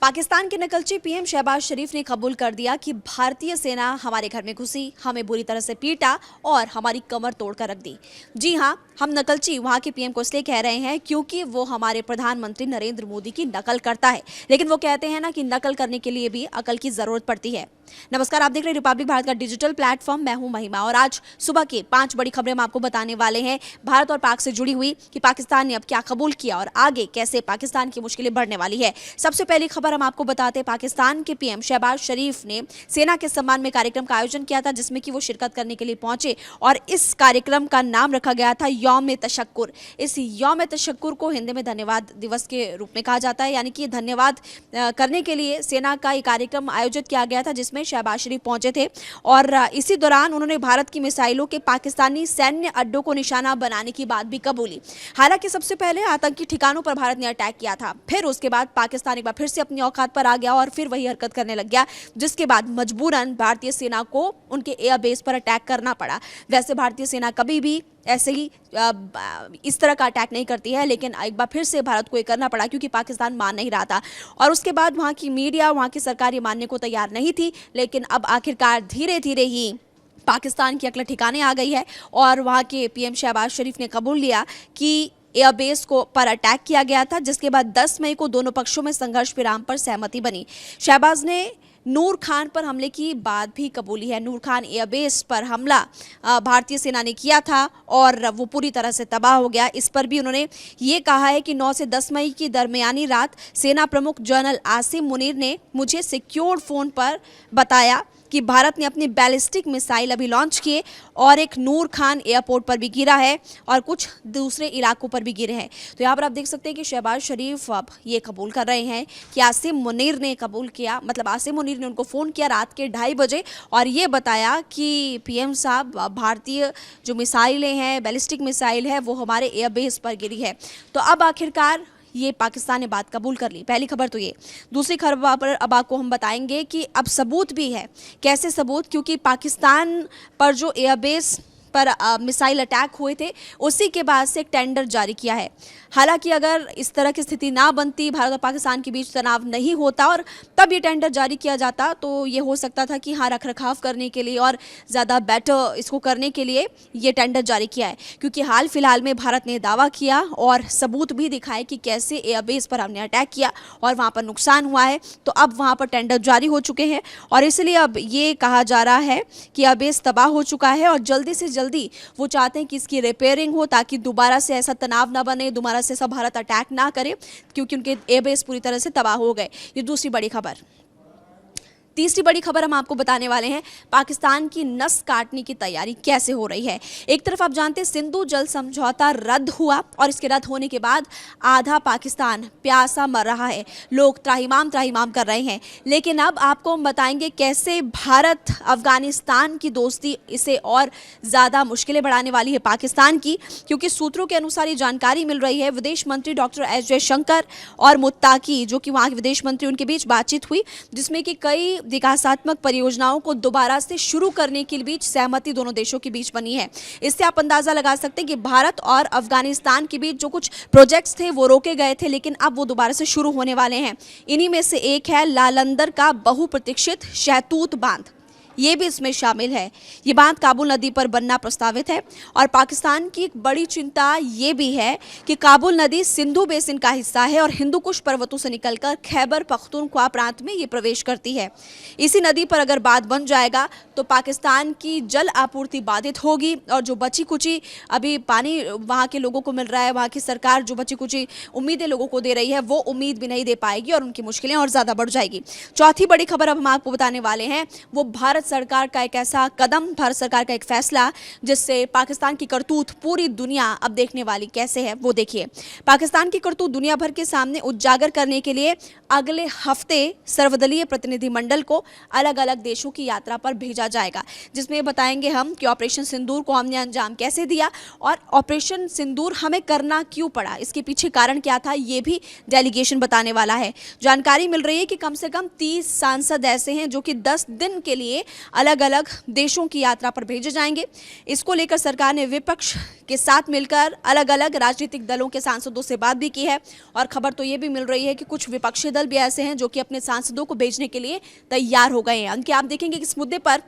पाकिस्तान के नकलची पीएम शहबाज शरीफ ने कबूल कर दिया कि भारतीय सेना हमारे घर में घुसी, हमें बुरी तरह से पीटा और हमारी कमर तोड़कर रख दी। जी हां, हम नकलची वहां के पीएम को इसलिए कह रहे हैं क्योंकि वो हमारे प्रधानमंत्री नरेंद्र मोदी की नकल करता है। लेकिन वो कहते हैं ना कि नकल करने के लिए भी अकल की जरूरत पड़ती है। नमस्कार, आप देख रहे हैं रिपब्लिक भारत का डिजिटल प्लेटफॉर्म। मैं हूं महिमा और आज सुबह के 5 बड़ी खबरें हम आपको बताने वाले हैं भारत और पाक से जुड़ी हुई कि पाकिस्तान ने अब क्या कबूल किया और आगे कैसे पाकिस्तान की मुश्किलें बढ़ने वाली है। सबसे पहली खबर हम आपको बताते हैं, पाकिस्तान के पीएम शहबाज शरीफ ने सेना के सम्मान में कार्यक्रम का आयोजन किया था जिसमें कि वो शिरकत करने के लिए पहुंचे और इस कार्यक्रम का नाम रखा गया था यौम तशक्कुर। इस यौम तशक्कुर को हिंदी में धन्यवाद दिवस के रूप में कहा जाता है, यानी कि धन्यवाद करने के लिए सेना का ये कार्यक्रम आयोजित किया गया था जिसमें शहबाज शरीफ पहुंचे थे और इसी दौरान उन्होंने भारत की मिसाइलों के पाकिस्तानी सैन्य अड्डों को निशाना बनाने की बात भी कबूली। हालांकि सबसे पहले आतंकी ठिकानों पर भारत ने अटैक किया था, फिर उसके बाद पाकिस्तान एक बार फिर से अपनी औकात पर आ गया और फिर वही हरकत करने लग गया, जिसके बाद मजबूरन भारतीय सेना को उनके एयरबेस पर अटैक करना पड़ा। वैसे भारतीय सेना कभी भी ऐसे ही इस तरह का अटैक नहीं करती है, लेकिन एक बार फिर से भारत को ये करना पड़ा क्योंकि पाकिस्तान मान नहीं रहा था और उसके बाद वहाँ की मीडिया, वहाँ की सरकार ये मानने को तैयार नहीं थी। लेकिन अब आखिरकार धीरे धीरे ही पाकिस्तान की अकल ठिकाने आ गई है और वहाँ के पीएम शहबाज शरीफ ने कबूल लिया कि एयरबेस को पर अटैक किया गया था, जिसके बाद 10 मई को दोनों पक्षों में संघर्ष विराम पर सहमति बनी। शहबाज ने नूर खान पर हमले की बात भी कबूली है। नूर खान एयरबेस पर हमला भारतीय सेना ने किया था और वो पूरी तरह से तबाह हो गया। इस पर भी उन्होंने ये कहा है कि 9 से 10 मई की दरमियानी रात सेना प्रमुख जनरल आसिम मुनीर ने मुझे सिक्योर्ड फोन पर बताया कि भारत ने अपनी बैलिस्टिक मिसाइल अभी लॉन्च किए और एक नूर खान एयरपोर्ट पर भी गिरा है और कुछ दूसरे इलाकों पर भी गिरे हैं। तो यहाँ पर आप देख सकते हैं कि शहबाज शरीफ अब ये कबूल कर रहे हैं कि आसिम मुनीर ने कबूल किया, मतलब आसिम मुनीर ने उनको फ़ोन किया रात के 2:30 बजे और ये बताया कि पीएम साहब, भारतीय जो मिसाइलें हैं, बैलिस्टिक मिसाइल है, वो हमारे एयरबेस पर गिरी है। तो अब आखिरकार ये पाकिस्तान ने बात कबूल कर ली। पहली खबर तो ये। दूसरी खबर पर अब आपको हम बताएंगे कि अब सबूत भी है। कैसे सबूत? क्योंकि पाकिस्तान पर जो एयरबेस पर मिसाइल अटैक हुए थे उसी के बाद से एक टेंडर जारी किया है। हालांकि अगर इस तरह की स्थिति ना बनती, भारत और पाकिस्तान के बीच तनाव नहीं होता और तब ये टेंडर जारी किया जाता, तो ये हो सकता था कि हाँ, रखरखाव करने के लिए और ज़्यादा बेटर इसको करने के लिए ये टेंडर जारी किया है। क्योंकि हाल फिलहाल में भारत ने दावा किया और सबूत भी दिखाए कि कैसे एयरबेस पर हमने अटैक किया और वहाँ पर नुकसान हुआ है। तो अब वहाँ पर टेंडर जारी हो चुके हैं और इसलिए अब ये कहा जा रहा है कि एयरबेस तबाह हो चुका है और जल्दी से जल्दी वो चाहते हैं कि इसकी रिपेयरिंग हो ताकि दोबारा से ऐसा तनाव ना बने, दोबारा से सब भारत अटैक ना करे, क्योंकि उनके एयरबेस पूरी तरह से तबाह हो गए। ये दूसरी बड़ी खबर। तीसरी बड़ी खबर हम आपको बताने वाले हैं, पाकिस्तान की नस काटने की तैयारी कैसे हो रही है। एक तरफ आप जानते हैं सिंधु जल समझौता रद्द हुआ और इसके रद्द होने के बाद आधा पाकिस्तान प्यासा मर रहा है, लोग त्राहिमाम त्राहिमाम कर रहे हैं। लेकिन अब आपको हम बताएंगे कैसे भारत अफगानिस्तान की दोस्ती इसे और ज़्यादा मुश्किलें बढ़ाने वाली है पाकिस्तान की, क्योंकि सूत्रों के अनुसार ये जानकारी मिल रही है। विदेश मंत्री डॉक्टर एस जयशंकर और मुत्ताकी, जो कि वहाँ के विदेश मंत्री, उनके बीच बातचीत हुई जिसमें कि कई विकासात्मक परियोजनाओं को दोबारा से शुरू करने के बीच सहमति दोनों देशों के बीच बनी है। इससे आप अंदाजा लगा सकते हैं कि भारत और अफगानिस्तान के बीच जो कुछ प्रोजेक्ट्स थे वो रोके गए थे, लेकिन अब वो दोबारा से शुरू होने वाले हैं। इन्हीं में से एक है लालंदर का बहुप्रतीक्षित शहतूत बांध, ये भी इसमें शामिल है। ये बांध काबुल नदी पर बनना प्रस्तावित है और पाकिस्तान की एक बड़ी चिंता ये भी है कि काबुल नदी सिंधु बेसिन का हिस्सा है और हिंदू कुश पर्वतों से निकलकर खैबर पख्तूनख्वा प्रांत में ये प्रवेश करती है। इसी नदी पर अगर बांध बन जाएगा तो पाकिस्तान की जल आपूर्ति बाधित होगी और जो बची कुची अभी पानी वहाँ के लोगों को मिल रहा है, वहाँ की सरकार जो बची कुची उम्मीदें लोगों को दे रही है वो उम्मीद भी नहीं दे पाएगी और उनकी मुश्किलें और ज़्यादा बढ़ जाएगी। चौथी बड़ी खबर अब हम आपको बताने वाले हैं, वो भारत सरकार का एक ऐसा कदम, भारत सरकार का एक फैसला जिससे पाकिस्तान की करतूत पूरी दुनिया अब देखने वाली कैसे है वो देखिए। पाकिस्तान की करतूत दुनिया भर के सामने उजागर करने के लिए अगले हफ्ते सर्वदलीय प्रतिनिधिमंडल को अलग अलग देशों की यात्रा पर भेजा जाएगा, जिसमें बताएंगे हम कि ऑपरेशन सिंदूर को हमने अंजाम कैसे दिया और ऑपरेशन सिंदूर हमें करना क्यों पड़ा, इसके पीछे कारण क्या था, ये भी डेलीगेशन बताने वाला है। जानकारी मिल रही है कि कम से कम 30 सांसद ऐसे हैं जो कि 10 दिन के लिए अलग अलग देशों की यात्रा पर भेजे जाएंगे। इसको लेकर सरकार ने विपक्ष के साथ मिलकर अलग अलग राजनीतिक दलों के सांसदों से बात भी की है और खबर तो ये भी मिल रही है कि कुछ विपक्षी दल भी ऐसे हैं जो कि अपने सांसदों को भेजने के लिए तैयार हो गए हैं। उनके आप देखेंगे कि इस मुद्दे पर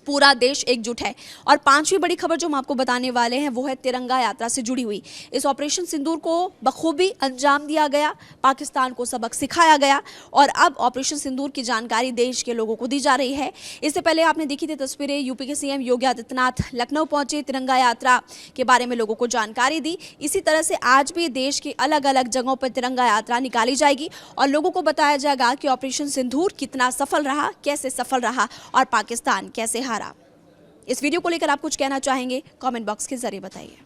पूरा देश एकजुट है। और पांचवी बड़ी खबर जो हम आपको बताने वाले हैं वो है तिरंगा यात्रा से जुड़ी हुई। इस ऑपरेशन सिंदूर को बखूबी अंजाम दिया गया, पाकिस्तान को सबक सिखाया गया और अब ऑपरेशन सिंदूर की जानकारी देश के लोगों को दी जा रही है। इससे पहले आपने देखी थी तस्वीरें, यूपी के सीएम योगी आदित्यनाथ लखनऊ पहुंचे, तिरंगा यात्रा के बारे में लोगों को जानकारी दी। इसी तरह से आज भी देश की अलग अलग जगहों पर तिरंगा यात्रा निकाली जाएगी और लोगों को बताया जाएगा कि ऑपरेशन सिंदूर कितना सफल रहा, कैसे सफल रहा और पाकिस्तान कैसे हारा। इस वीडियो को लेकर आप कुछ कहना चाहेंगे? कमेंट बॉक्स के जरिए बताइए।